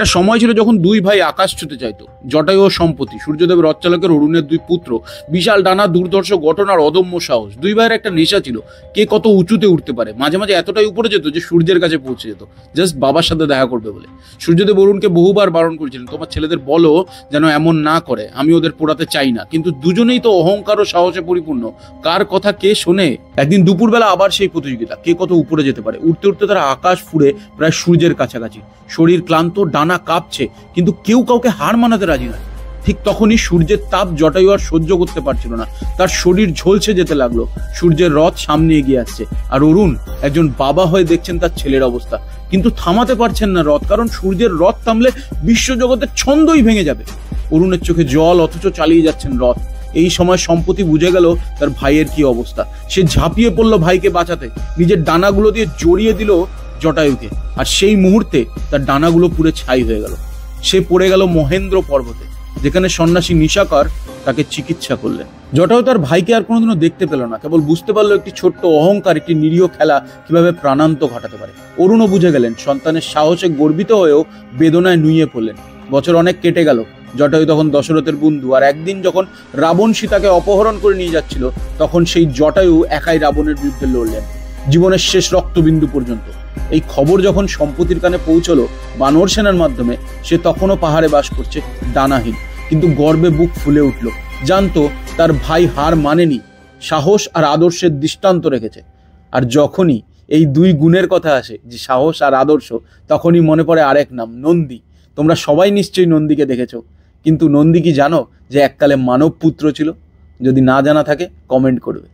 একটা সময় ছিল যখন দুই ভাই আকাশ ছুতে চাইতো, জটায়ু ও সম্পত্তি, সূর্যদেব রথচালকের অরুণের দুই পুত্র, বিশাল ডানা, দুর্ধর্ষ গঠন আর অদম্য সাহস। দুই ভাইয়ের একটা নেশা ছিল, কে কত উঁচুতে উঠতে পারে। মাঝে মাঝে এতটাই উপরে যেত যে সূর্যের কাছে পৌঁছে যেত, জাস্ট বাবার সাথে দেখা করবে বলে। সূর্যদেব অরুণকে বহুবার বারণ করেছিলেন, তোমার ছেলেদের বলো যেন এমন না করে, আমি ওদের পোড়াতে চাই না। কিন্তু দুজনেই তো অহংকার ও সাহসে পরিপূর্ণ, কার কথা কে শোনে। একদিন দুপুরবেলা আবার সেই প্রতিযোগিতা, কে কত উপরে যেতে পারে। উঠতে উঠতে তারা আকাশ ফুঁড়ে প্রায় সূর্যের কাছাকাছি। শরীর ক্লান্ত, ডানা কাঁপছে, কিন্তু কেউ কাউকে হার মানাতে রাজি নয়। ঠিক তখনই সূর্যের তাপ জটায়ু আর সহ্য করতে পারছিল না, তার শরীর ঝলসে যেতে লাগলো। সূর্যের রথ সামনে এগিয়ে আসছে, আর অরুণ একজন বাবা হয়ে দেখছেন তার ছেলের অবস্থা, কিন্তু থামাতে পারছেন না রথ, কারণ সূর্যের রথ থামলে বিশ্বজগতের ছন্দই ভেঙে যাবে। অরুণের চোখে জল, অথচ চালিয়ে যাচ্ছেন রথ। এই সময় সম্পত্তি বুঝে গেল তার ভাইয়ের কি অবস্থা। সে ঝাঁপিয়ে পড়লো ভাইকে বাঁচাতে, নিজের ডানাগুলো দিয়ে জড়িয়ে দিল জটায়ুকে, আর সেই মুহূর্তে তার ডানাগুলো পুরো ছাই হয়ে গেল। সে পড়ে গেল মহেন্দ্র পর্বতে, যেখানে সন্ন্যাসী নিশাকর তাকে চিকিৎসা করলেন। জটায়ু তার ভাইকে আর কোনোদিনও দেখতে পেল না, কেবল বুঝতে পারলো একটি ছোট্ট অহংকার, একটি নিরীহ খেলা কিভাবে প্রাণান্ত ঘটাতে পারে। অরুণও বুঝে গেলেন, সন্তানের সাহসে গর্বিত হয়েও বেদনায় নুয়ে পড়লেন। বছর অনেক কেটে গেল। জটায়ু তখন দশরথের বন্ধু, আর একদিন যখন রাবণ সীতাকে অপহরণ করে নিয়ে যাচ্ছিল, তখন সেই জটায়ু একাই রাবণের বিরুদ্ধে লড়লেন, জীবনের শেষ রক্তবিন্দু পর্যন্ত। এই খবর যখন সম্পত্তির কানে পৌঁছলো বানর সেনার মাধ্যমে, সে তখনও পাহাড়ে বাস করছে, ডানাহীন, কিন্তু গর্বে বুক ফুলে উঠল। জানতো তার ভাই হার মানেনি, সাহস আর আদর্শের দৃষ্টান্ত রেখেছে। আর যখনই এই দুই গুণের কথা আসে, যে সাহস আর আদর্শ, তখনই মনে পড়ে আরেক নাম, নন্দী। তোমরা সবাই নিশ্চয়ই নন্দীকে দেখেছো, কিন্তু নন্দী কি জানো যে এককালে মানব পুত্র ছিল? যদি না জানা থাকে কমেন্ট করবে।